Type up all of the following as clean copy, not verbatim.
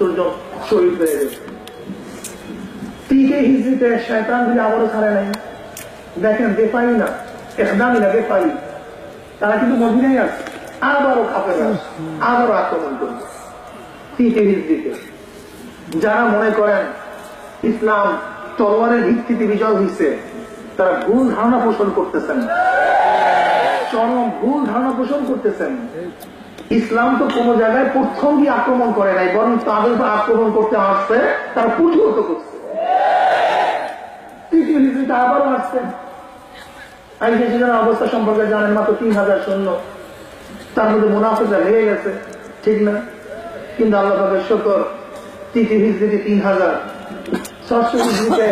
70 জন শহীদ হয়ে গেছে। 3 হিজরিতে শয়তান গুলি আবারও ছাড়ে নাই। দেখেন বেপাই না, একদামিরা বেপাই, তারা কিন্তু মদিনায় আছে, আবারও কাফেররা আবারও আক্রমণ করবে 3 হিজরিতে। যারা মনে করেন ইসলাম তলোয়ারের ভিত্তিতে বিজয় হয়েছে, তারা ভুল ধারণা পোষণ করতেছেন, চরম ভুল ধারণা পোষণ করতেছেন। ইসলাম তো কোন জায়গায় প্রথম গিয়ে আক্রমণ করে নাই, বরং তাদের উপর আক্রমণ করতে আসছে, তারা প্রতিহত করছে। 3 হিজরিতে আবারও আসছে। অবস্থা সম্পর্কে জানেন, মাত্র 3000 সৈন্য, তার মধ্যে মুনাফিকরা লেগে গেছে, ঠিক না? কিন্তু আল্লাহ পাকের শুকর, 3 হিজরিতে 3000, 6 হিজরিতে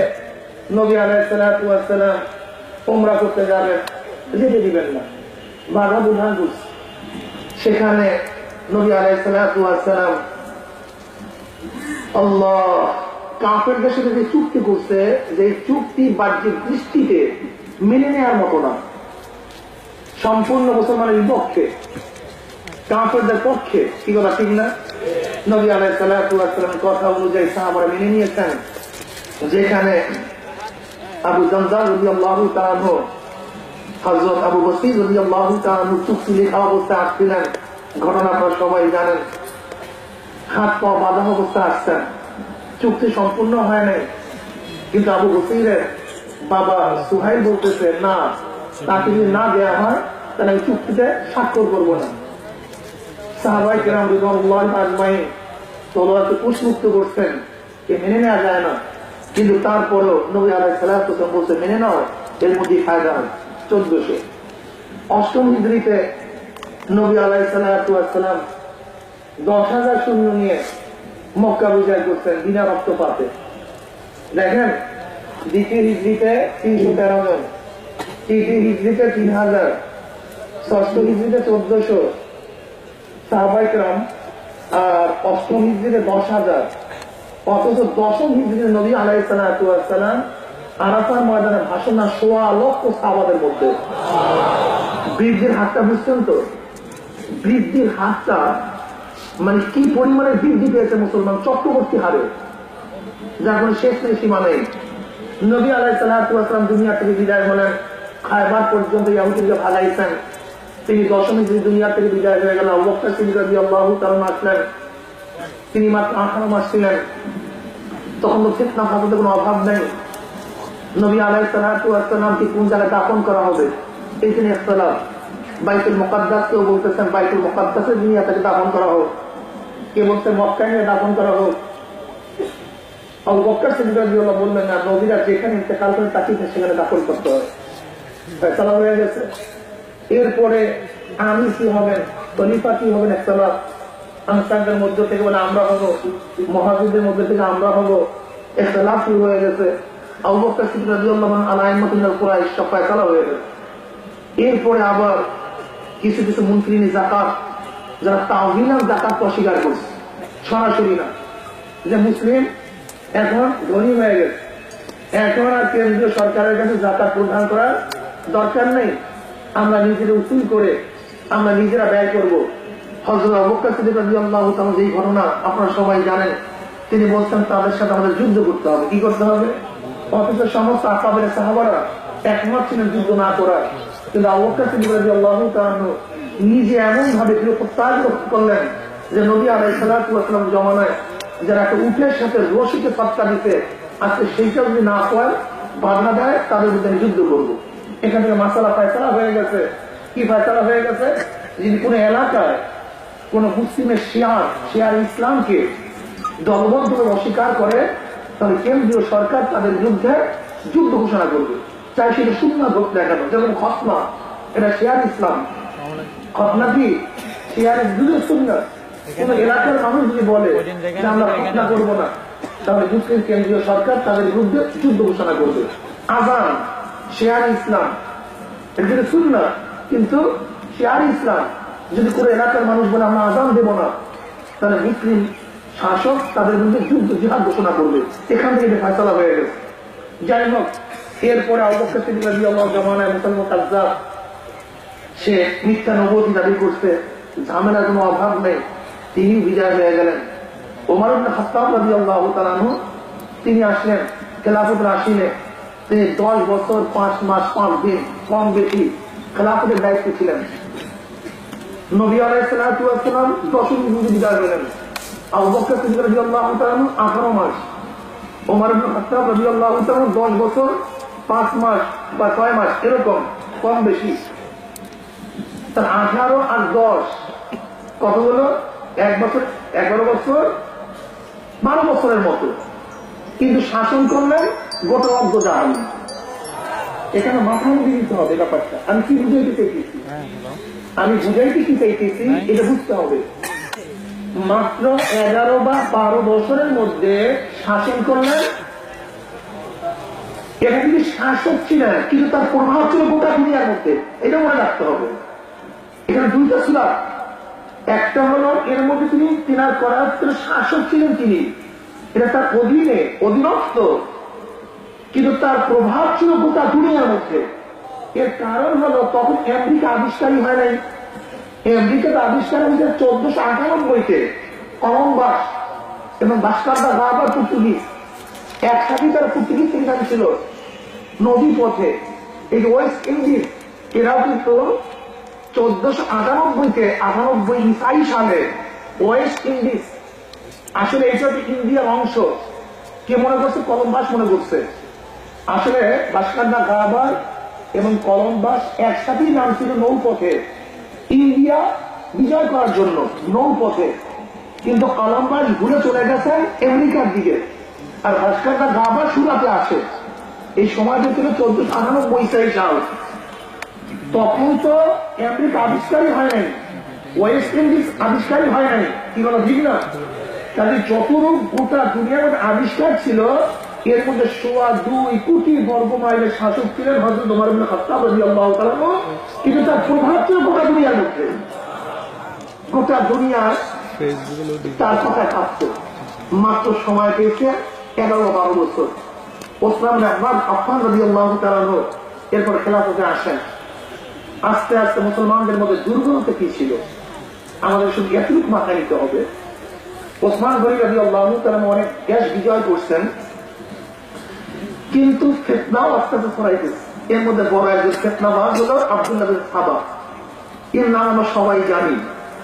নবী আলাইহিস সালাতু ওয়াস সালাম উমরা করতে যাবেন, যেতে দিবেন না, বাধা বিধান করছে। সেখানে নবী আলাইহিস সালাতু ওয়াস সালাম আল্লাহ কাফেরদের সাথে যে চুক্তি করছে, যে চুক্তি বাহ্যিক দৃষ্টিতে মেনে নেওয়ার মতো না, সম্পূর্ণ মুসলমানের বিপক্ষে, কাফেরদের পক্ষে, কি কথা ঠিক না? নবী আলাইহিস সালাতু ওয়াস সালামের কথা অনুযায়ী সাহাবারা মেনে নিয়েছেন। যেখানে আবু জামজা রাদিয়াল্লাহু তাআলা আনহু, হযরত আবু বসীর রাদিয়াল্লাহু তাআলা আনহু চুক্তি লেখা অবস্থায় আসছিলেন, ঘটনা আপনারা সবাই জানেন। হাত পা বাঁধা অবস্থা আসছেন, চুক্তি সম্পূর্ণ হয় নাই। কিন্তু আবু বসীরের বাবা সুহাইল বলতেছে, না, তাকে যদি না দেওয়া হয় তাহলে আমি চুক্তিতে স্বাক্ষর করবো না। সাহাবায়ে কেরাম রাদিয়াল্লাহু আজমাইন তলোয়ারকে কুশমুক্ত করছেন, এ মেনে নেওয়া যায় না। কিন্তু তারপরেও নবী আলাইহিস সালাতু ওয়াস সালাম বলছে, মেনে নাও, এর মধ্যে ফায়দা হয়। 1408 হিজরিতে নবী আলাইহিস সালাতু ওয়াস সালাম 10,000 সৈন্য নিয়ে মক্কা বিজয় করছেন বিনা রক্তপাতে। দেখেন, 2 হিজরিতে 313 জন, 3 হিজরিতে 3000, 6 হিজরিতে 1400 সাহাবায়ে কেরাম, আর 8 হিজরিতে 10,000। অথচ 10 হিজরিতে নবী আলাইহিস সালাতু ওয়াস সালাম আরাফার ময়দানে ভাষণ না 1.25 লক্ষ সাহাবাদের মধ্যে। বৃদ্ধির হাতটা বুঝছেন তো? বৃদ্ধির হাতটা মানে কি পরিমাণে বৃদ্ধি পেয়েছে মুসলমান চক্রবর্তী হারে, যার কোনো শেষ নেই, সীমা নেই। নবী আলাইহিস সালাতু ওয়াস সালাম দুনিয়া থেকে বিদায় হলেন, খায়বার পর্যন্ত ইহুদীদেরকে ভাগাইছেন। তিনি 10 হিজরি দুনিয়া থেকে বিদায় হয়ে গেলেন। আবু বকর সিদ্দিক রাদিয়াল্লাহু তাআলা আসলেন, তিনি মাত্র 18 মাস ছিলেন। তখন তো ফিতনা ফাসাদের কোনো অভাব নেই। নবী আলাইহিস সালাতু ওয়াস সালামকে কোন জায়গায় দাফন করা হবে, এই জন্য ইখতিলাফ। বাইতুল মুকাদ্দাস কেউ বলতেছেন বাইতুল মুকাদ্দাসের দুনিয়া থেকে দাফন করা হোক, কে বলছে মক্কায় নিয়ে দাফন করা হোক। আবু বকর সিদ্দিক রাদিয়াল্লাহু আনহু বললেন, না, নবীরা যেখানে ইন্তেকাল করেন তাকে সেখানে দাফন করতে হয়। ফয়সালা হয়ে গেছে। এরপরে আমির কি হবেন, খলিফা কি হবেন, ইখতিলাফ। আনসারদের মধ্যে থেকে বলে আমরা হবো, মুহাজিরদের মধ্যে থেকে আমরা হবো, ইখতিলাফ শুরু হয়ে গেছে। আবু বকর সিদ্দিক রাদিয়াল্লাহু আনহু আল-আইম্মাতুল মিনাল কুরাইশ, সব ফয়সালা হয়ে গেছে। এরপরে আবার কিছু কিছু মুনকিরিন যাকাত, যারা তাওহীনাল যাকাত অস্বীকার করছে, সরাসরি না, যে মুসলিম এখন ধনী হয়ে গেছে, এখন আর কেন্দ্রীয় সরকারের কাছে যাকাত প্রদান করার দরকার নেই, আমরা নিজেরা উসুল করে আমরা নিজেরা ব্যয় করব। হযরত আবু বকর সিদ্দিক রাদিয়াল্লাহু তাআলা যেই ঘটনা আপনারা সবাই জানেন, তিনি বলছেন তাদের সাথে আমাদের যুদ্ধ করতে হবে। কি করতে হবে? অথচ সমস্ত আকাবের সাহাবারা একমত ছিলেন যুদ্ধ না করার। কিন্তু আবু বকর সিদ্দিক রাদিয়াল্লাহু তাআলা নিজে এমন ভাবে প্রত্যাগ করলেন যে নবী আলাইহিস সালাতু ওয়াস সালাম জমানায় যারা একটা উটের সাথে রশিকে সৎকা দিতে, আজকে সেইটা যদি না হয়, বাধা দেয়, তাদের বিরুদ্ধে যুদ্ধ করবো। এখান থেকে মাসালা ফয়সালা হয়ে গেছে। কি ফয়সালা হয়ে গেছে? যদি কোন এলাকায় কোন মুসলিমের শিয়ার ইসলামকে দলবদ্ধ অস্বীকার করে, তাহলে কেন্দ্রীয় সরকার তাদের বিরুদ্ধে যুদ্ধ ঘোষণা করবে, চাই সেটা সুন্নাহ দেখানো। যেমন খতনা, এটা শিয়ার ইসলাম। খতনা কি শিয়ার বিরুদ্ধে সুন্নাহ। কোন এলাকার মানুষ যদি বলে যে আমরা খতনা করবো না, তাহলে মুসলিম কেন্দ্রীয় সরকার তাদের বিরুদ্ধে যুদ্ধ ঘোষণা করবে। আযান শিয়ার ইসলাম, এটা সুন্নাহ, কিন্তু শিয়ার ইসলাম যদি কোন এলাকার মানুষ বলে আমরা আযান দেব না, তাহলে মুসলিম শাসক তাদের বিরুদ্ধে যুদ্ধ জিহাদ ঘোষণা করবে। এখান থেকে ফয়সালা হয়ে গেছে। যাই হোক, এরপরে আবু বকর সিদ্দিক রাদিয়াল্লাহু আনহু জামানায় মুসলমান কাজ্জাব, সে মিথ্যা নবুয়ত দাবি করছে, ঝামেলার কোনো অভাব নেই, তিনি বিজয় হয়ে গেলেন। ওমর ইবনে খাত্তাব রাদিয়াল্লাহু তাআলা আনহু তিনি আসলেন খেলাফতের আসীনে। তিনি 10 বছর 5 মাস 5 দিন কম বেশি খেলাফতের দায়িত্ব ছিলেন। নবী আলাইহিস সালাতু ওয়াস সালাম 10 যুগে বিদায় হলেন। আবু বকর সিদ্দিক রাদিয়াল্লাহু তাআলা 18 মাস, ওমর ইবনে খাত্তাব রাদিয়াল্লাহু তাআলা 10 বছর 5 মাস বা 6 মাস এরকম কম বেশি। তার 18 আর 10 কত হলো? 1 বছর 11 বছর 12 বছরের মতো, কিন্তু শাসন করলেন গোটা অর্ধ জাহান। এখানে মাথা মুখে দিতে হবে ব্যাপারটা। আমি কি বুঝাইতে চাইতেছি, আমি বুঝাইতে কি চাইতেছি এটা বুঝতে হবে। মাত্র 11 বা 12 বছরের মধ্যে শাসন করলেন। এটা কিন্তু শাসক ছিলেন, কিন্তু তার প্রভাব ছিল গোটা দুনিয়ার মধ্যে, এটা মনে রাখতে হবে। এখানে দুইটা সূরা, একটা হলো এর মধ্যে তিনি তিনার করার শাসক ছিলেন, তিনি এটা তার অধীনে অধীনস্থ, কিন্তু তার প্রভাব ছিল গোটা দুনিয়ার মধ্যে। এর কারণ হলো তখন আমেরিকা আবিষ্কারই হয় নাই। আমেরিকাতে আবিষ্কার হয়েছে 1498-তে কলম্বাস এবং ভাস্কো দা গামা পর্তুগিজ একসাথে, তার পর্তুগিজ থেকে ছিল নদী পথে। এই ওয়েস্ট ইন্ডিজ এরাও কিন্তু 1498-তে 98 সালে ওয়েস্ট ইন্ডিজ, আসলে এটা হচ্ছে ইন্ডিয়ার অংশ। কে মনে করছে? কলম্বাস মনে করছে। আসলে ভাস্কো দা গামা এবং কলম্বাস একসাথেই নাম ছিল নৌপথে ইন্ডিয়া বিজয় করার জন্য, নৌপথে। কিন্তু কলম্বাস ঘুরে চলে গেছে আমেরিকার দিকে, আর ভাস্কো দা গামা সুরাতে আসে। এই সময়টা ছিল 1498 সাল। তখন তো আমেরিকা আবিষ্কারই হয় নাই, ওয়েস্ট ইন্ডিজ আবিষ্কারই হয় নাই, কি বলো ঠিক না? তাহলে যতরূপ গোটা দুনিয়ার মধ্যে আবিষ্কার ছিল, এর মধ্যে 2.25 কোটি বর্গ মাইলের শাসক ছিলেন হযরত ওমর ইবনে খাত্তাব রাদিয়াল্লাহু তাআলা, কিন্তু তার প্রভাব ছিল গোটা দুনিয়ার মধ্যে। গোটা দুনিয়া তার কথা থাকতো। মাত্র সময় পেয়েছে 11-12 বছর। ওসমান ইবনে আফফান রাদিয়াল্লাহু তাআলা এরপর খেলাফতে আসেন। আস্তে আস্তে মুসলমানদের মধ্যে দুর্বলতা কি ছিল আমাদের শুধু এতটুকু মাথায় নিতে হবে। ওসমান গনি রাদিয়াল্লাহু তাআলা অনেক দেশ বিজয় করছেন, কিন্তু ফিতনাও আস্তে আস্তে ছড়াইতেছে। এর মধ্যে বড় একজন ফিতনাবাজ হলো আব্দুল্লাহ বিন সাবা। এর নাম আমরা সবাই জানি,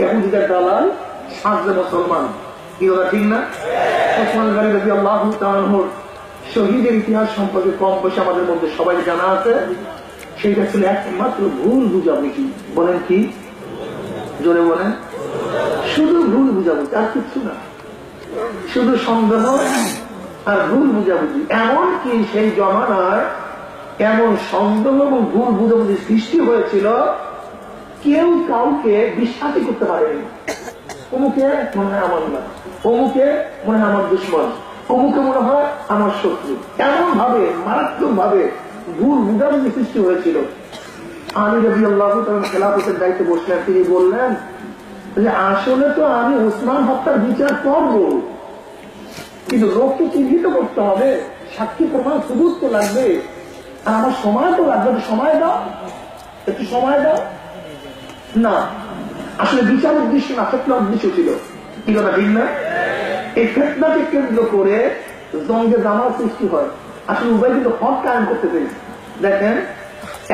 ইহুদিদের দালাল, সাজে মুসলমান, কি ওরা ঠিক না? ওসমান গনি রাদিয়াল্লাহু তাআলা শহীদের ইতিহাস সম্পর্কে কম বেশি আমাদের মধ্যে সবাই জানা আছে। সেটা ছিল একমাত্র ভুল বুঝাবুঝি। বলেন কি? জোরে বলেন। শুধু ভুল বুঝাবুঝি, আর কিছু না, শুধু সন্দেহ আর ভুল বুঝাবুঝি। এমনকি সেই জমানায় এমন সন্দেহ এবং ভুল বুঝাবুঝি সৃষ্টি হয়েছিল, কেউ কাউকে বিশ্বাসই করতে পারেনি। অমুকে মনে হয় আমার না, অমুকে মনে হয় আমার দুশ্মন, অমুকে মনে হয় আমার শত্রু। এমন ভাবে মারাত্মক ভাবে ভুল বুঝাবুঝি সৃষ্টি হয়েছিল। আলী রাদিয়াল্লাহু তাআলা খেলাফতের দায়িত্বে বসলেন। তিনি বললেন যে আসলে তো আমি ওসমান হত্যার বিচার করব, কিন্তু লোককে চিহ্নিত করতে হবে, সাক্ষী প্রমাণ সুবুত তো লাগবে, আর আমার সময় তো লাগবে। সময় দাও, একটু সময় দাও না। আসলে বিচার উদ্দেশ্য না, ফেতনা উদ্দেশ্য ছিল, কি কথা ঠিক না? এই ফেতনাকে কেন্দ্র করে জঙ্গে জামাত সৃষ্টি হয়। আসলে উভয় কিন্তু হক কায়েম করতে পেরেছে। দেখেন,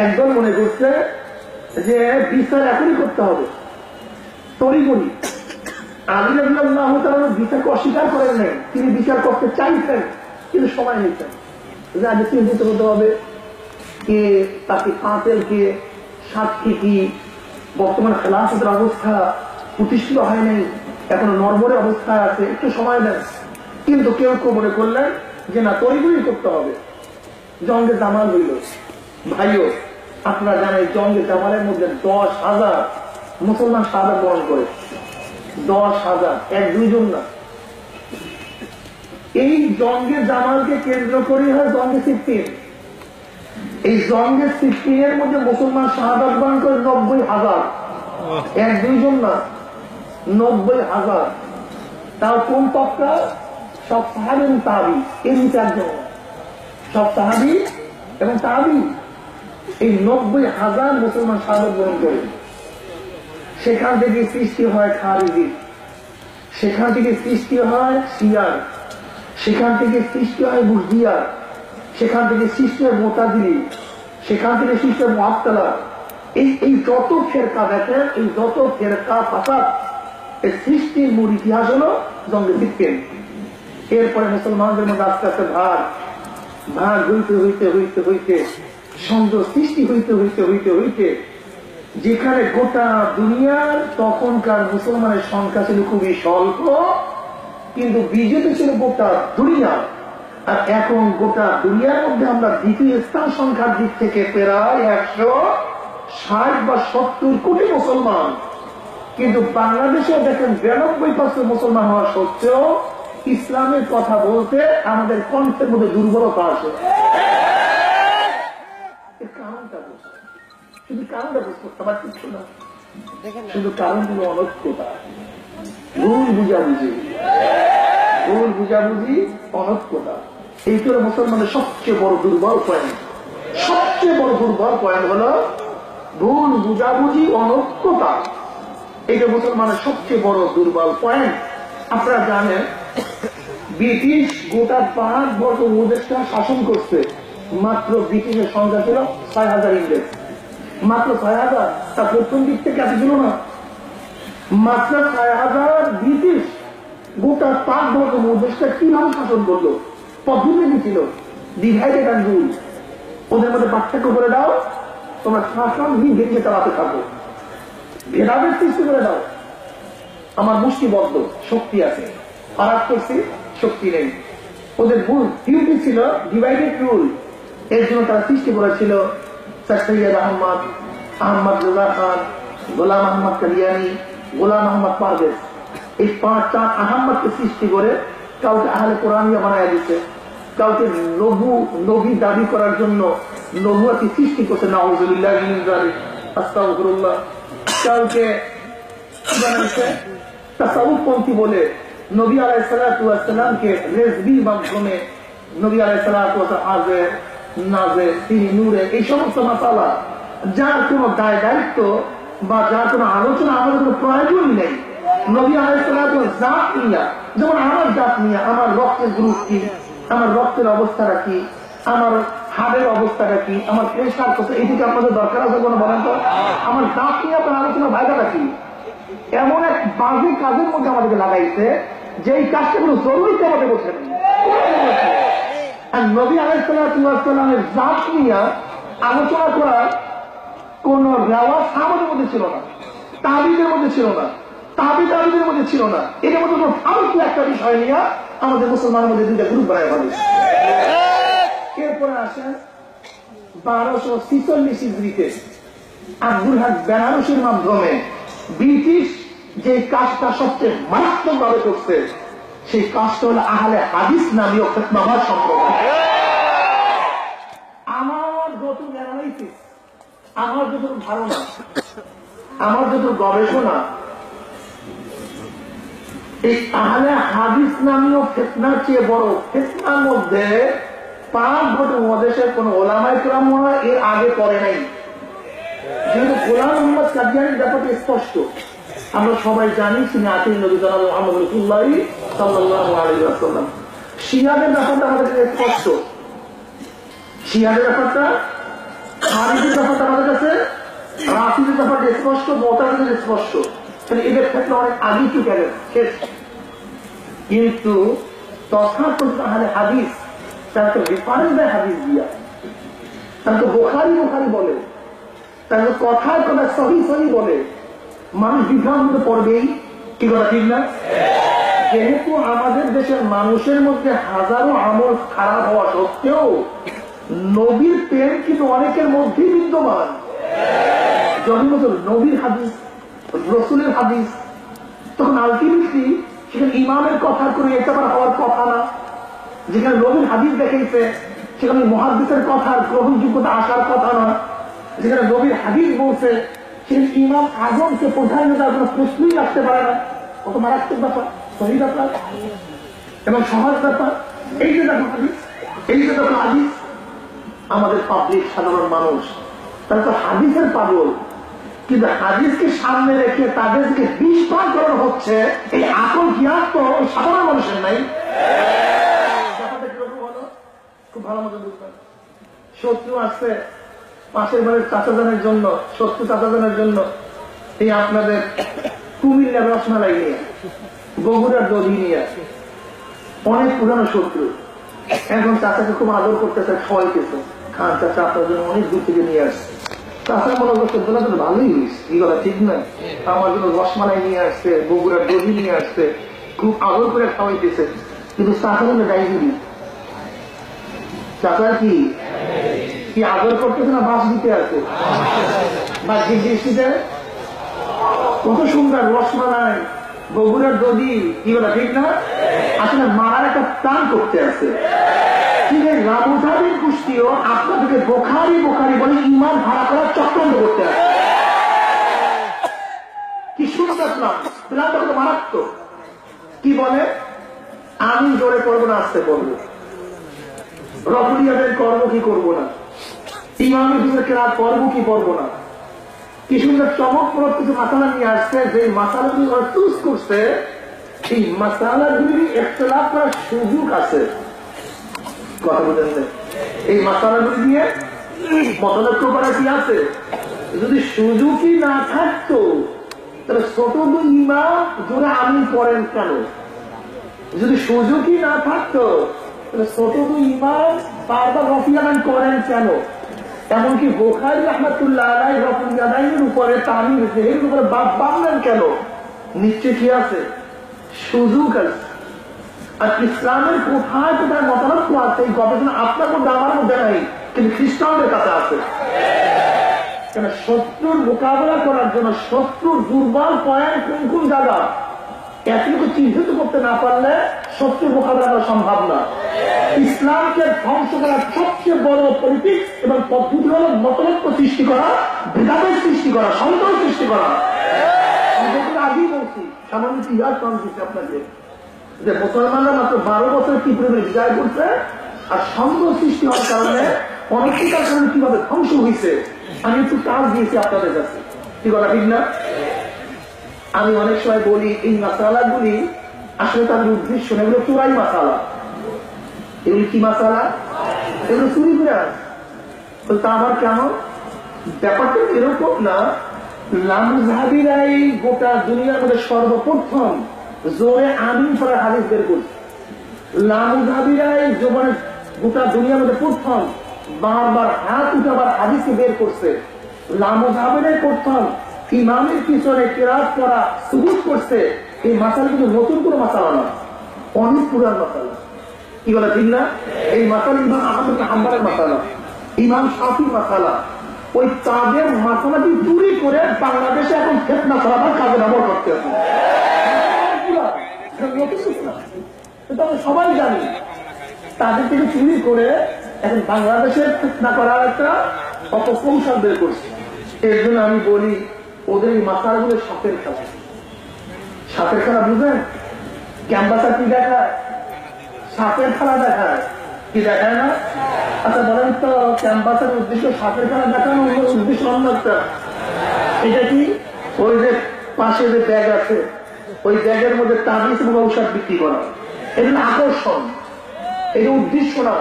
একদল মনে করছে যে বিচার এখনই করতে হবে, তড়িঘড়ি। আলী রাদিয়াল্লাহু তাআলা বিচারকে অস্বীকার করেন নাই, তিনি বিচার করতে চাইছেন, কিন্তু সময় নিতেন। যে আগে চিন্তিত হতে হবে কে তাকে কাঁতেল, কে সাক্ষী কি, বর্তমান খেলাফতের অবস্থা প্রতিষ্ঠিত হয় নাই, এখনো নরবরের অবস্থায় আছে, একটু সময় দেন। কিন্তু কেউ কেউ মনে করলেন যে না, তড়িঘড়ি করতে হবে। জঙ্গে জামাল হইল। ভাইও আপনারা জানেন, জঙ্গে জামালের মধ্যে 10,000 মুসলমান শাহাদাত বরণ করে। 10,000, 1-2 জন না। এই জঙ্গে জামালকে কেন্দ্র করে হয় জঙ্গে সিফফিন। এই জঙ্গে সিফফিনের মধ্যে মুসলমান শাহাদাত বরণ করে 90,000, 1-2 জন না, 90,000। তাও কোন তবকা? সব সাহাবী এবং তাবী, এই 4 জন, সব সাহাবী এবং তাবী। এই 90,000 মুসলমান শাহাদাত বরণ করে। সেখান থেকে সৃষ্টি হয় খারিজি। সেখান থেকে সৃষ্টি হয় শিয়ার, সেখান থেকে সৃষ্টি হয় বুর্দিয়ার, সেখান থেকে সৃষ্টি হয় মোতাজিলি, সেখান থেকে সৃষ্টি হয় মুআত্তালা। এই যত ফেরকা দেখেন, এই যত ফেরকা ফাসাদ, এই সৃষ্টির মূল ইতিহাস হলো জঙ্গে সিক্কেন। এরপরে মুসলমানদের মধ্যে আস্তে আস্তে ভাগ হইতে হইতে হইতে হইতে সংযোগ সৃষ্টি হইতে হইতে হইতে হইতে যেখানে গোটা দুনিয়ার তখনকার মুসলমানের সংখ্যা ছিল খুবই স্বল্প, কিন্তু বিজেপি ছিল গোটা দুনিয়া। আর এখন গোটা দুনিয়ার মধ্যে আমরা দ্বিতীয় স্থান সংখ্যার দিক থেকে প্রায় 160 বা 70 কোটি মুসলমান, কিন্তু বাংলাদেশে দেখেন 92% মুসলমান হওয়া সত্ত্বেও ইসলামের কথা বলতে আমাদের কণ্ঠের মধ্যে দুর্বলতা আছে। কারণটা বুঝতে, শুধু কারণটা বুঝতে পারবার কিছু না, শুধু কারণ হলো অনৈক্যতা, ভুল বুঝাবুঝি, অনৈক্যতা। এইটা হলো মুসলমানের সবচেয়ে বড় দুর্বল পয়েন্ট। সবচেয়ে বড় দুর্বল পয়েন্ট হলো ভুল বুঝাবুঝি, অনৈক্যতা। এইটা মুসলমানের সবচেয়ে বড় দুর্বল পয়েন্ট। আপনারা জানেন ব্রিটিশ গোটা ভারতবর্ষ উপদেষ্টা শাসন করছে, মাত্র ব্রিটিশের সংখ্যা ছিল ৬,০০০ ইংরেজ, মাত্র ৬,০০০। তা প্রথম দিক থেকে এত ছিল না, মাত্র ৬,০০০ ব্রিটিশ গোটা ভারতবর্ষ উপদেষ্টা কিভাবে শাসন করলো, পদ্ধতি কি ছিল? Divided and rule. ওদের মধ্যে পার্থক্য করে দাও, তোমরা শাসন ব্রিটিশে চালাতে থাকো, ভেদাভেদ সৃষ্টি করে দাও। আমার মুষ্টিবদ্ধ শক্তি আছে, ফারাক করছি শক্তি নেই। ওদের মূল থিওরি ছিল ডিভাইডেড রুল। এর জন্য তারা সৃষ্টি করেছিল স্যার সৈয়দ আহমদ, আহমদ রোজা খান, গোলাম আহমদ কালিয়ানি, গোলাম আহমদ পারভেজ। এই 5-4 আহমদকে সৃষ্টি করে কাউকে আহলে কোরআনিয়া বানায় দিচ্ছে, কাউকে নবী দাবি করার জন্য নবুয়াতি সৃষ্টি করছে, নাউযুবিল্লাহি মিন যালিক, আস্তাগফিরুল্লাহ। কাউকে বানাইছে তাসাউফপন্থী বলে নবী আলাইহিস সালাতু ওয়াস সালামকে রেজবির মাধ্যমে নবী আলাইহিস সালাতু ওয়াস সালাম আজে নাজে তিনি নূরে, এই সমস্ত মাসালা যার কোনো দায় দায়িত্ব বা যার কোনো আলোচনা আমাদের কোনো প্রয়োজনই নেই। নবী আলাইহিস সালাতু ওয়াস জাত নিয়া, যেমন আমার জাত নিয়া, আমার রক্তের গ্রুপ কি, আমার রক্তের অবস্থাটা কি, আমার হাড়ের অবস্থাটা কি, আমার প্রেশার কত, এইদিকে আপনাদের দরকার আছে কোনো বলেন তো? আমার জাত নিয়ে আপনার আলোচনা ভাইটাটা কি? এমন এক বাজে কাজের মধ্যে আমাদেরকে লাগাইছে যে এই কাজটা কোনো জরুরিতে আমাদের বসে নেই। আর নবী আলাইহিস সালাতু ওয়াস সালামের জাত নিয়ে আলোচনা করার কোন রেওয়াজ আমাদের মধ্যে ছিল না, তাবিদের মধ্যে ছিল না, তাবিদের মধ্যে ছিল না। এর মধ্যে কোনো ফালতু একটা বিষয় নিয়ে আমাদের মুসলমানের মধ্যে দুইটা গ্রুপ বানায় ফেলে। এরপরে আসেন 1246 ইসরিতে আব্দুল হক বেনারসির মাধ্যমে ব্রিটিশ যে কাজটা সবচেয়ে মারাত্মক ভাবে করছে, সেই কাজটা হলো আহলে হাদিস নামীয় ফিতনাবাদ সম্প্রদায়। আমার যত অ্যানালাইসিস, আমার যত ধারণা, আমার যত গবেষণা, এই আহলে হাদিস নামীয় ফিতনার চেয়ে বড় ফিতনার মধ্যে 5 বছর উপদেশের কোন ওলামায়ে কেরাম এর আগে পড়ে নাই। যেহেতু গোলাম মোহাম্মদ কাদিয়ানীর ব্যাপারটা স্পষ্ট, আমরা সবাই জানি তিনি আতির নবী জনাব মুহাম্মদ রাসূলুল্লাহ সাল্লাল্লাহু আলাইহি ওয়াসাল্লাম। শিয়াদের ব্যাপারটা আমাদের কাছে স্পষ্ট, শিয়াদের ব্যাপারটা, খারিজির ব্যাপারটা আমাদের কাছে, রাফিদের ব্যাপারটা স্পষ্ট, মুতাজিলাদের স্পষ্ট। তাহলে এদের ক্ষেত্রে অনেক আগে চুকে গেছে শেষ। কিন্তু তথাকথিত আহলে হাদিস তারা তো রেফারেন্স দেয় হাদিস দিয়া, তারা তো বুখারী বলে, তারা তো কথায় কথা সহি বলে। মানুষ বিভ্রান্ত পড়বেই, কি কথা ঠিক না? যেহেতু আমাদের দেশের মানুষের মধ্যে হাজারো আমল খারাপ হওয়া সত্ত্বেও নবীর প্রেম কিন্তু অনেকের মধ্যেই বিদ্যমান। যখন নবীর হাদিস, রসুলের হাদিস, তখন আলটিমেটলি সেখানে ইমামের কথা করে একেবারে হওয়ার কথা না। যেখানে নবীর হাদিস দেখাইছে সেখানে মুহাদ্দিসের কথার গ্রহণযোগ্যতা আসার কথা না। যেখানে নবীর হাদিস বলছে সেখানে ইমাম আজমকে প্রধান নেতার কোনো প্রশ্নই রাখতে পারে না। কত মারাত্মক ব্যাপার, সহি ব্যাপার এবং সহজ ব্যাপার। এই যে দেখো হাদিস, এই যে দেখো হাদিস, আমাদের পাবলিক সাধারণ মানুষ তারা তো হাদিসের পাগল, কিন্তু হাদিসকে সামনে রেখে তাদেরকে বিষ পান করানো হচ্ছে। এই আকল জ্ঞান তো সাধারণ মানুষের নাই। খুব ভালো মতো বুঝবেন। শত্রু আসছে পাশের বাড়ির চাচাজানের জন্য, শত্রু চাচাজানের জন্য এই আপনাদের কুমিল্লার রসমালাই নিয়ে, বগুড়ার দধি নিয়ে, অনেক পুরানো শত্রু। এখন চাচাকে খুব আদর করতেছে, খাওয়াইতেছে, খান চাচা আপনার জন্য অনেক দূর থেকে নিয়ে আসছে। চাচা মনে করছে তোরা তো ভালোই হইস, এই কথা ঠিক নয়, আমার জন্য রসমালাই নিয়ে আসছে, বগুড়ার দধি নিয়ে আসছে, খুব আদর করে খাওয়াইতেছে। কিন্তু চাচা জন্য ডাইজুরি, চাচা কি আদর করতেছে না বাস দিতে আছে? বাহ্যিক দৃষ্টিতে কত সুন্দর রসমালাই, বগুড়ার দধি, কি বলা ঠিক না? আসলে মারার একটা প্ল্যান করতে আছে। ঠিক আছে, রাবুধাবির কুষ্টিও আপনাদেরকে বোখারি বোখারি বলে ইমান ভাড়া করার চক্রান্ত করতে আছে। কি সুন্দর প্ল্যান, প্ল্যানটা কত মারাত্মক। কি বলে, আমি জোরে করবো না আস্তে করবো, রফুলিয়াদের করবো কি করবো না, ইমামের দিকে কেরাত করবো কি করবো না। কি সুন্দর চমকপ্রদ কিছু মাসালা নিয়ে আসছে, যে মাসালাগুলি ওরা চুজ করছে, এই মাসালাগুলি ইখতিলাফ করার সুযোগ আছে। কথা বুঝেন? এই মাসালাগুলি নিয়ে মতলক্ষ্য করা কি আছে? যদি সুযোগই না থাকতো তাহলে ছোট দুই ইমাম জোরে আমিন পড়েন কেন? যদি সুযোগই না থাকতো তাহলে ছোট দুই ইমাম বারবার রফিয়াদান করেন কেন? এমনকি বুখারী রাহমাতুল্লাহ আলাইহি রফিয়াদানের উপরে তামিল এর উপরে বাদ বাঁধলেন কেন? নিশ্চয় কি আছে? সুযোগ আছে। আর ইসলামের কোথায় কোথায় মতামত আছে, এই গবেষণা আপনার মধ্যে আমার মধ্যে নাই, কিন্তু খ্রিস্টানদের কাছে আছে। কেন? শত্রুর মোকাবেলা করার জন্য শত্রুর দুর্বল পয়েন্ট কোন কোন জায়গা এতটুকু চিহ্নিত করতে না পারলে শত্রুর মোকাবেলা করা সম্ভব না। ইসলামকে ধ্বংস করার সবচেয়ে বড় পলিটিক্স এবং পদ্ধতি হল মতলক্ষ্য সৃষ্টি করা, ভেদাভেদ সৃষ্টি করা, সন্দেহ সৃষ্টি করা। আগেই বলছি, সামান্য ইতিহাস দিচ্ছি আপনাকে, যে মুসলমানরা মাত্র 12 বছর কি পরিমাণে বিজয় করছে, আর সন্দেহ সৃষ্টি হওয়ার কারণে অনৈতিকার কারণে কিভাবে ধ্বংস হয়েছে আমি একটু কাজ দিয়েছি আপনাদের কাছে। কি বলা ঠিক না? আমি অনেক সময় বলি এই মাসালাগুলি আসলে তাদের উদ্দেশ্য না, এগুলো চোরাই মাসালা। এগুলি কি মাসালা? এগুলো চুরি করে তা আমার কেমন? ব্যাপারটা এরকম না, লামজাহাবিরাই গোটা দুনিয়ার মধ্যে সর্বপ্রথম জোরে আমিন পড়ার হাদিস বের করছে। লামজাহাবিরাই জীবনে গোটা দুনিয়ার মধ্যে প্রথম বারবার হাত উঠাবার হাদিসকে বের করছে। লামজাহাবিরাই প্রথম ইমামের পিছনে কেরাত করা সুবুত করছে। এই মাসালা কিন্তু নতুন কোনো মাসালা না, অনেক পুরান মাসালা। কি বলে ঠিক না? এই মাসালা ইমাম আহমদ হাম্বলের মাসালা, ইমাম শাফির মাসালা। ওই তাদের মাসালাটি চুরি করে বাংলাদেশে এখন ফিতনা ছড়াবার কাজে ব্যবহার করতে হবে। আমরা সবাই জানি তাদের থেকে চুরি করে এখন বাংলাদেশের ফিতনা করার একটা অপকৌশল বের করছে। এর জন্য আমি বলি ওদের এই মাসালাগুলো সাপের খেলা। সাপের খেলা বুঝেন? ক্যাম্পাসার কি দেখায়? সাপের খেলা দেখায়। কি দেখায় না? আচ্ছা বলেন তো, ক্যাম্পাসের উদ্দেশ্য সাপের খেলা দেখানো, উদ্দেশ্য অন্য একটা। এটা কি? ওই যে পাশে যে ব্যাগ আছে, ওই ব্যাগের মধ্যে তাবিজ এবং ঔষধ বিক্রি করা, এটা আকর্ষণ, এটা উদ্দেশ্য না।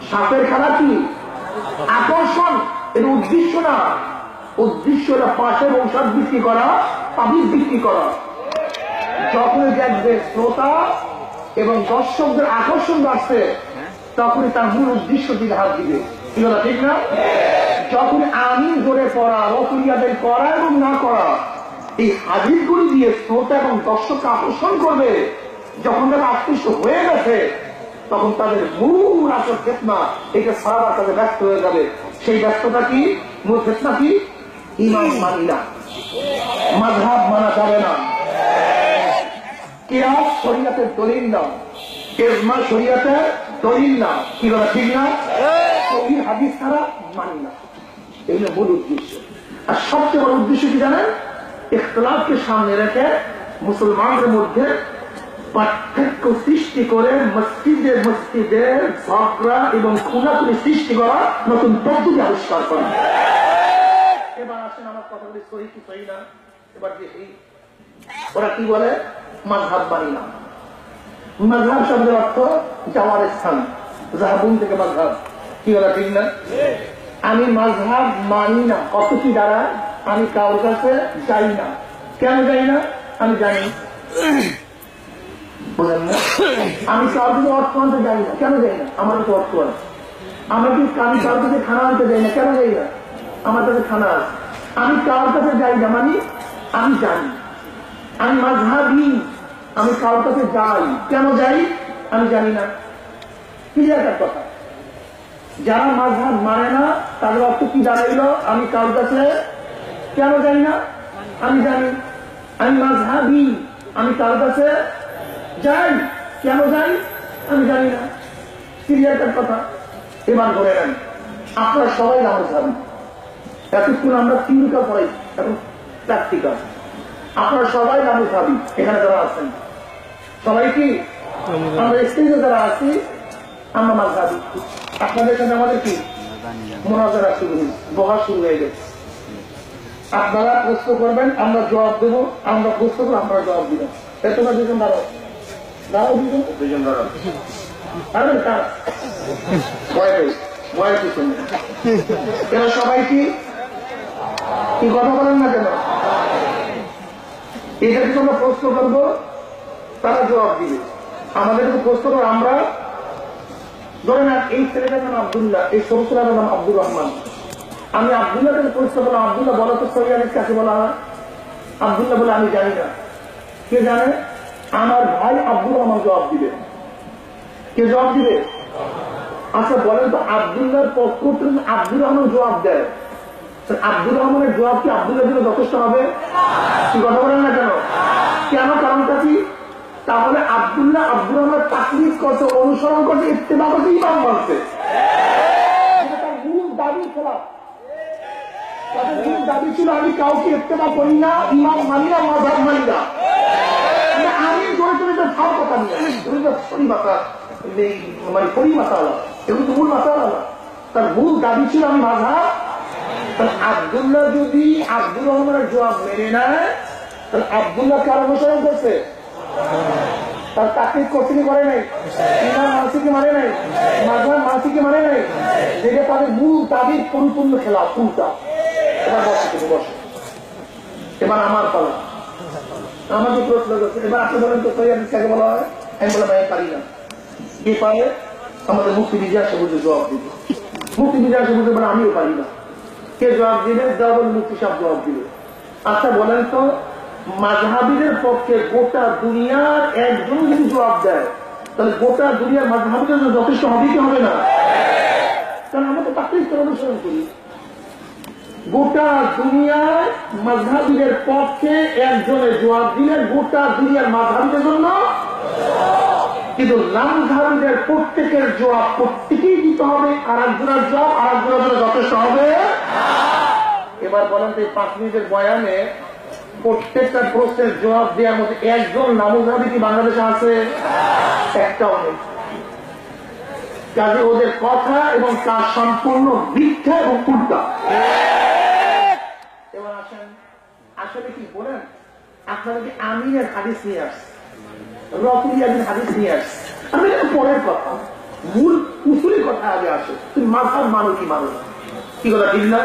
সাপের খেলা কি? আকর্ষণ, এটা উদ্দেশ্য না। উদ্দেশ্য এটা পাশে ঔষধ বিক্রি করা, তাবিজ বিক্রি করা। যখনই দেখবে শ্রোতা এবং দর্শকদের আকর্ষণ বাড়ছে তখনই তার মূল উদ্দেশ্য দিকে হাত দিবে। কি বলা ঠিক না? যখন আমি জোরে পড়া, রফুলিয়াদের করা এবং না করা, এই হাদিসগুলি দিয়ে শ্রোতা এবং দর্শককে আকর্ষণ করবে, যখন তারা আকৃষ্ট হয়ে গেছে তখন তাদের মূল আসল ফিতনা এটা সারা তাদের ব্যস্ত হয়ে যাবে। সেই ব্যস্ততা কি? মূল ফিতনা কি? ইমাম মানি না, মাযহাব মানা যাবে না, কিয়াস শরীয়তের দলিল না, ইজমা শরীয়তের দলিল না। কি বলা ঠিক না? সহিহ হাদিস ছাড়া মানি না, এগুলো মূল উদ্দেশ্য। আর সবচেয়ে বড় উদ্দেশ্য কি জানেন? ইখতিলাফকে সামনে রেখে মুসলমানদের মধ্যে পার্থক্য সৃষ্টি করে মসজিদে ঝগড়া এবং খুনাখুনি সৃষ্টি করা, নতুন পদ্ধতি আবিষ্কার করা। এবার আসেন আমার কথা হাদিস সহি কি সহি না, এবার দেখি ওরা কি বলে, মাযহাব মানি না। মাযহাব শব্দের অর্থ যাওয়ার স্থান, যাহাবুন থেকে মাযহাব, কি বলা ঠিক না? আমি মাযহাব মানি না অত কি দ্বারা, আমি কারোর কাছে যাই না। কেন যাই না? আমি জানি। বলেন না, আমি কারোর কাছে অর্থ আনতে যাই না। কেন যাই না? আমার কাছে অর্থ আছে। আমরা কি আমি কারোর কাছে খানা আনতে যাই না। কেন যাই না? আমার কাছে খানা আছে। আমি কারোর কাছে যাই না মানে আমি জানি। আমি মাযহাবী, আমি কারোর কাছে যাই। কেন যাই? আমি জানি না। ক্লিয়ার কথা। যারা মাযহাব মানে না তাদের অর্থ কি দাঁড়াইল, আমি কারোর কাছে কেন যাই না? আমি জানি। আমি মাযহাবী, আমি কারোর কাছে যাই। কেন যাই? আমি জানি না। ক্লিয়ার কথা। এবার ধরে নেন, আপনারা সবাই মাযহাবী। এতক্ষণ আমরা থিওরিক্যাল পড়াই, এখন প্র্যাকটিক্যাল। আপনারা সবাই মাযহাবী, এখানে যারা আছেন সবাই কি? আমরা স্টেজে যারা আছি আমরা মাযহাবী। আপনাদের সাথে আমাদের কি মুনাজারা শুরু হয়েছে, বহা শুরু হয়ে গেছে। আপনারা প্রশ্ন করবেন, আমরা জবাব দেব। আমরা প্রশ্ন করবো, আমরা জবাব দিব। তোমরা দুজন দাঁড়াও, দাঁড়াও, দুজন দাঁড়াও। আরে কার ভয় কিছু নেই। এরা সবাই কি কথা বলেন না কেন? এটাকে তোমরা প্রশ্ন করবো, তারা জবাব দিবে। আমাদেরকে প্রশ্ন করবো, আমরা ধরে না এই ছেলেটার নাম আব্দুল্লাহ, এই ছোট ছেলেটার নাম আব্দুর রহমান। আমি আব্দুল্লাহ থেকে প্রশ্ন করলাম, আব্দুল্লাহ বলো তো সহি হাদিস কাকে বলা হয়? আব্দুল্লাহ বলে আমি জানি না। কে জানে? আমার ভাই আব্দুর রহমান জবাব দিবে। কে জবাব দিবে? আচ্ছা বলেন তো, আব্দুল্লাহর পক্ষ থেকে আব্দুর রহমান জবাব দেয়, আব্দুর রহমানের জবাব কি আব্দুল্লাহ দিলে যথেষ্ট হবে? কি কথা বলেন না কেন? কেন? কারণটা কি? তাহলে আব্দুল্লাহ আব্দুর রহমান তাকলিদ করছে, অনুসরণ করছে, ইত্তেবা করছে, ইমাম বলছে। তার মূল দাবি খেলাফ। তাদের মূল দাবি ছিল আমি কাউকে ইত্তেবা করি না, ইমাম মানি না, মাযহাব মানি না। আমি জোরে জোরে সব কথা নিয়ে পরিমাতা মানে পরিমাতালা, এগুলো তো মূল মাতালা না। তার মূল দাবি ছিল আমি মাযহাব। আব্দুল্লাহ যদি আব্দুর রহমানের জবাব মেনে নেয়, তাহলে আব্দুল্লাহ কার অনুসরণ করছে? তার তাকলিদ করতে কি করে নাই? ইমাম মালিকি মানে নাই, মাযহাব মালিকি মানে নাই, যেটা তাদের মূল দাবির পরিপূর্ণ খেলাফ, উল্টা। এবার বসে তুমি বসে, এবার আমার পালা। আমাকে প্রশ্ন করছে, এবার আপনি বলেন তো সহি হাদিস কাকে বলা হয়? আমি বললাম আমি পারি না। কে পারে? আমাদের মুফতি মিজাজ সবুজ জবাব দিবে। মুফতি মিজাজ সবুজ বলে আমিও পারি না। কে জবাব দিবে? দেওয়াল মুফতি সাহেব জবাব দিবে। আচ্ছা বলেন তো, মাযহাবীদের পক্ষে গোটা দুনিয়ার একজন যদি জবাব দেয়, তাহলে গোটা দুনিয়ার মাযহাবীদের জন্য যথেষ্ট হবে কি হবে না? কারণ আমরা তো তাকেই অনুসরণ করি। গোটা দুনিয়ার মাযহাবীদের পক্ষে একজনের জবাব দিলে গোটা দুনিয়ার মাযহাবীদের জন্য, কিন্তু নামধারীদের প্রত্যেকের জবাব প্রত্যেকেই দিতে হবে। আর একজনের জবাব আর একজনের জন্য যথেষ্ট হবে। এবার বলেন তো, এই 5 মিনিটের বয়ানে প্রত্যেকটা প্রশ্নের জবাব দেওয়ার মধ্যে একজন নামধারী কি বাংলাদেশে আছে? একটাও নেই। কাজে ওদের কথা এবং কাজ সম্পূর্ণ মিথ্যা এবং উল্টা। এবার আসেন, আসলে কি বলেন, আপনারা কি আমিনের হাদিস নিয়ে আসছে, রফিয়াদের হাদিস নিয়ে আসছে? আমি এটা পরের কথা, মূল উসুলি কথা আগে আসে। তুমি মাযহাব মানো কি মানো? কি কথা ঠিক না?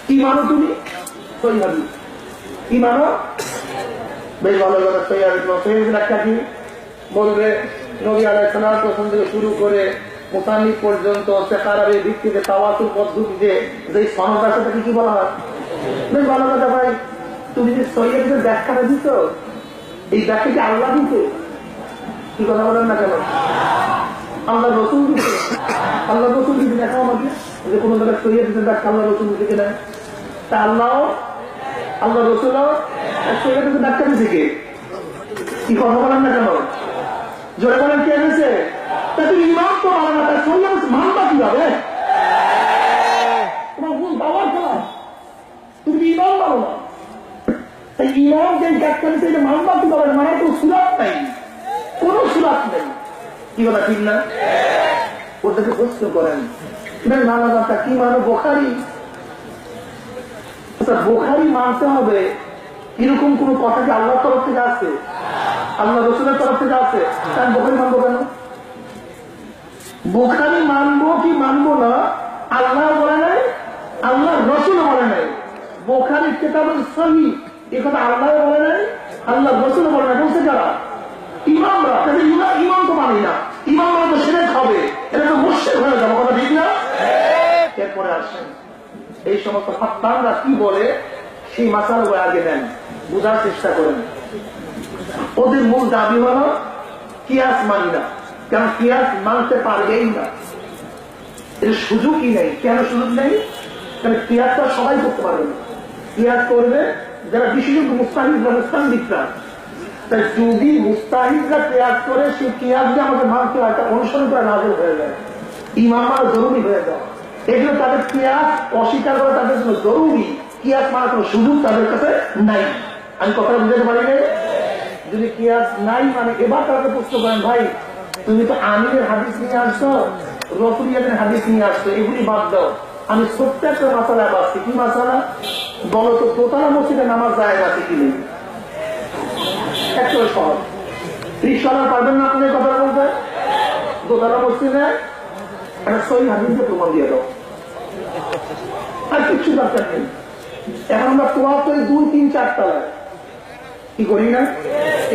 কি মানো তুমি? সহি হাদিস। কি মানো? বেশ ভালো কথা। সহি হাদিস। সহি হাদিস একটা কি বলবে? নবী আলাইহিস সালাম প্রথম থেকে শুরু করে মুসান্নিফ পর্যন্ত সেকারাবের ভিত্তিতে তাওয়াসুল পদ্ধতিতে যে সনদ আছে তাকে কি বলা হয়? বেশ ভালো কথা ভাই। তুমি যে সহি হাদিসের ব্যাখ্যাটা দিচ্ছ, এই ব্যাখ্যা কি আল্লাহ দিতে? কি কথা বলেন না কেন? আল্লাহ রসুল দিতে। আল্লাহ রসুল দিতে দেখা আমাকে যে কোনো জায়গায় সহি হাদিসের ব্যাখ্যা আল্লাহ রসুল দিতে কিনা? তা আল্লাহ রসুল সহি হাদিসের ব্যাখ্যা দিতে কে? কি কথা বলেন না কেন? জোরে বলেন কে হয়েছে? তা তুমি ইমাম তো মানে না, তাই সহি হাদিস মানবা কিভাবে? তোমার ভুল বাবার খেলা, তুমি ইমাম মানো না। তাই ইমাম যে ব্যাখ্যা দিচ্ছে এটা মানবা কিভাবে? মানার কোনো সুরাত নাই, কোন সুরাত নেই। কি বলা ঠিক না? ওদেরকে প্রশ্ন করেন, মানা কথা কি মানো? বোখারি বুখারী মানতে হবে এরকম কোন কথা কি আল্লাহর তরফ থেকে আছে? আল্লাহ রসুলের তরফ থেকে আছে? তাই বুখারী মানবো কেন? বুখারী মানবো কি মানবো না আল্লাহ বলে নাই, আল্লাহ রসুল বলে নাই। বুখারী কিতাবুল সহিহ এই কথা আল্লাহ বলে নাই, আল্লাহ রসুল বলে নাই। বলছে যারা ইমামরা, তাহলে ইমাম তো মানি না, ইমাম তো শিরক হবে, এটা তো মুশরিক হয়ে যাবে, কথা ঠিক না? এরপরে আসেন এই সমস্ত ফাত্তানরা কি বলে সেই মাসালগুলো আগে নেন, বোঝার চেষ্টা করেন। ওদের মূল দাবি হলো কিয়াস মানি না, কারণ কিয়াস মানতে পারবেই না, এর সুযোগই নেই। কেন সুযোগ নেই? কারণ কিয়াসটা সবাই করতে পারবে না। কিয়াস করবে যারা বিশেষজ্ঞ মুস্তাহিদরা, মুস্তাহিদরা। তাই যদি মুস্তাহিদরা কিয়াস করে সেই কিয়াস যে আমাদের মানতে হয়, তা অনুসরণ করে নাযিল হয়ে যায়, ইমাম মানা জরুরি হয়ে যায়। এগুলো তাদের কিয়াস অস্বীকার করা তাদের জন্য জরুরি, কিয়াস মানার কোন সুযোগ তাদের কাছে নাই। আমি কথাটা বুঝাতে পারি নাই? যদি কিয়াস নাই মানে এবার তাকে প্রশ্ন করেন, ভাই তুমি তো আমিরের হাদিস নিয়ে আসছো, রসুলিয়াদের হাদিস নিয়ে আসছো, এগুলি বাদ দাও, আমি ছোট্ট একটা মাসালায় পাচ্ছি। কি মাসালা বলো তো? দোতলা মসজিদে নামাজ জায়েজ আছে কি নেই? একেবারে সহজ। রিকশাওয়ালা পারবেন না আপনি কথা বলতে? দোতলা মসজিদে একটা সহিহ হাদিসে প্রমাণ দিয়ে দাও, আর কিছু দরকার নেই। এখন আমরা তোয়া তো 2, 3, 4 তলায় কি করি না?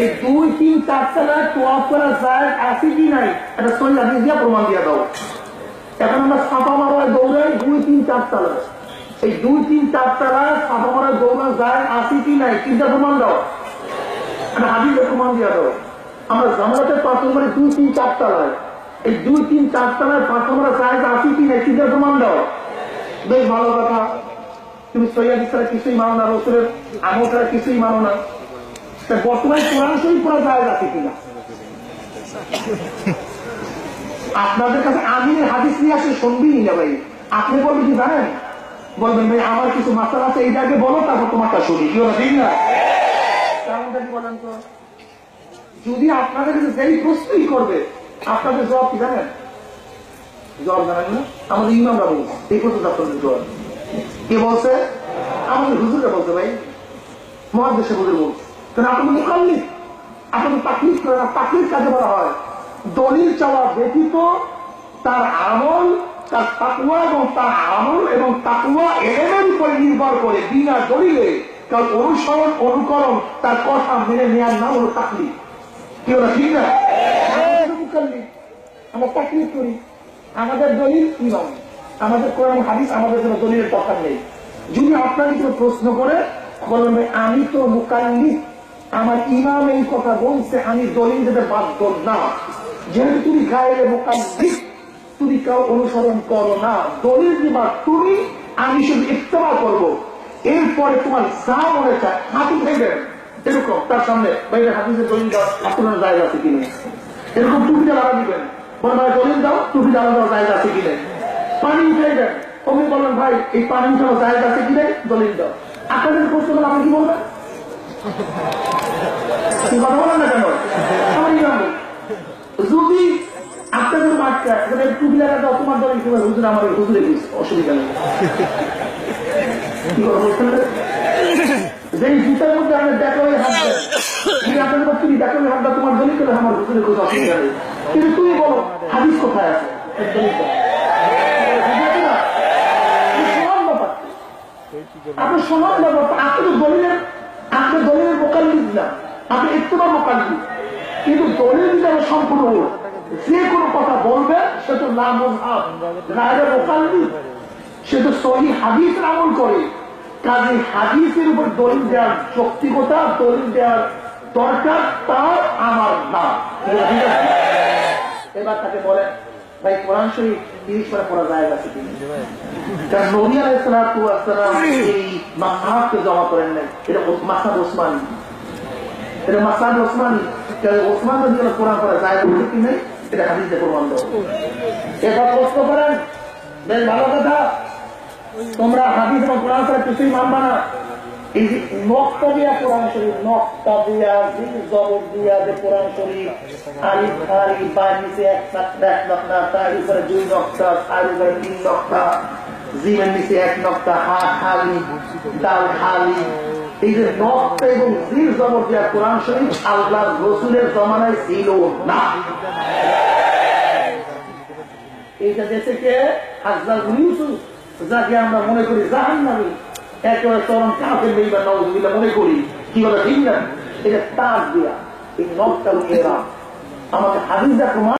এই 2, 3, 4 তলায় তোয়া করা যায় আছে কি নাই একটা সহিহ হাদিস দিয়ে প্রমাণ দিয়ে দাও। এখন আমরা সাফা মারায় দৌড়াই 2, 3, 4 তলায়। এই 2, 3, 4 তলায় সাফা মারায় দৌড়া যায় আছে কি নাই তিনটা প্রমাণ দাও, একটা হাদিসে প্রমাণ দিয়ে দাও। আমরা জামাতে 5 নম্বরে 2, 3, 4 তলায়, এই 2, 3, 4 তলায় 5 নম্বরে যায় আছে কি নাই তিনটা প্রমাণ দাও। বেশ ভালো কথা, তুমি সহিহ হাদিস ছাড়া কিছুই মানো না, রসুলের আমল ছাড়া কিছুই মানো না। বর্তমানে কোরআন শরীফ পড়া যায় আছে কিনা? আপনাদের কাছে আমি হাদিস নিয়ে আসলে শুনবেই না ভাই। আপনি বলবেন কি জানেন? বলবেন ভাই আমার কিছু মাসালা আছে, এইটা আগে বলো, তারপর তোমারটা শুনি, কি ঠিক না? কারণটা কি বলেন তো? যদি আপনাদের কাছে যেই প্রশ্নই করবে আপনাদের জবাব কি জানেন? জবাব জানেন না? আমাদের ইমামরা বলছে এই প্রশ্ন আপনাদের জবাব কে বলছে? আমাদের হুজুররা বলছে ভাই, মহাদেশে হুজুর বলছে। কারণ আপনাদের মুকাল্লিদ, আপনাদের তাকলিদ করে না। তাকলিদ কাজে বলা হয় দলিল চাওয়া ব্যতীত তার আমল, তার তাকওয়া এবং তার আমল এবং তাকওয়া এলেমের উপরে নির্ভর করে বিনা দলিলে কারণ অনুসরণ অনুকরণ তার কথা মেনে নেওয়ার নাম হলো তাকলিদ। কি হলো ঠিক না? মুকাল্লিদ, আমরা তাকলিদ করি, আমাদের দলিল ইমাম, আমাদের কোরআন হাদিস, আমাদের জন্য দলিলের দরকার নেই। যদি আপনাকে কেউ প্রশ্ন করে বলবেন আমি তো মুকাল্লিদ, আমার ইমাম এই কথা বলছে, আমি দলিল দিতে বাধ্য না। যেহেতু তুমি গায়ে মুকাল্লিদ, তুমি কাউ অনুসরণ করো না, দলিল দিবা তুমি, আমি শুধু ইত্তেবা করবো। এরপরে তোমার যা মনে চায় হাত উঠাইবেন এরকম তার সামনে, বাইরে হাদিসের দলিল দাও, আপনার জায়গা আছে কিনে এরকম টুপিটা লাগা দিবেন, বলবেন দলিল দাও, টুপিটা লাগা দেওয়ার জায়গা আছে কিনে। পানি উঠাইবেন, আপনি বলবেন ভাই এই পানি উঠানোর জায়গা আছে কিনে, দলিল দাও। আপনাদের প্রশ্ন করলে আপনি কি বলবেন? কথা বলেন না কেন? আমার ইমাম যদি আপনাদের বাচ্চা টুপি লাগা দাও, তোমার দলিল কি হুজুর, আমার হুজুরে অসুবিধা নেই। কি কথা বলছেন? যে জুতার মধ্যে আপনার দেখা হয়ে হাত দেয়, আপনাদের তুমি দেখা হয়ে হাত দাও, তোমার দলিল করে আমার হুজুরে কোনো অসুবিধা নেই। কিন্তু তুমি বলো হাদিস কোথায় আছে? আপনি সমান ব্যাপার, আপনি তো দলিলের, আপনি দলিলের মোকাল্লিদ না, আপনি ইত্তেবা মোকাল্লিদ। কিন্তু দলিল হিসাবে সম্পূর্ণ যে কোনো কথা বলবে সে তো না মুযহাব গায়রে মোকাল্লিদ, সে তো সহিহ হাদিসের আমল করে। কাজে হাদিসের উপর দলিল দেওয়ার যৌক্তিকতা, দলিল দেওয়ার দরকার তার আমার না। এবার তাকে বলেন ভাই কোরআন শরীফ 30 করে পড়া যায় আছে কিনা? কারণ নবী আলাইহিস সালাতু ওয়াস সালাম এই মাসহাবকে জমা করেন নাই, এটা মাসহাব ওসমানী, এটা মাসহাব ওসমানী। ওসমান রাদিয়াল্লাহু কোরআন পড়া যায় বলতে কি নেই, এটা হাদিসে প্রমাণ দাও। এটা প্রশ্ন করেন, বেশ ভালো কথা, তোমরা হাদিস এবং কোরআন ছাড়া কিছুই মানবা না। এই যে নকতা দিয়া কোরআন শরীফ, নকতা দিয়া জবর দিয়া যে কোরআন শরীফ, আলিফ আলিফ বা নিচে এক নকতা, তার উপরে 2 নকতা, তার উপরে 3 নকতা, জীবন নিচে এক নকটা হা খালি ডাল খালি। এই যে নকটা এবং জির জবর দিয়া কোরআন শরীফ আল্লাহ রসুলের জমানায় ছিল না। এইটা দেশে কে হাজরাত ইউসুফ, যাকে আমরা মনে করি জাহান্নামী, একেবারে চরম কাফের বেঈমান নাউযুবিল্লাহ মনে করি, কি বলে ঠিক না, এটা তার দিয়া এই নকটা এরা আমাকে হাদিসা প্রমাণ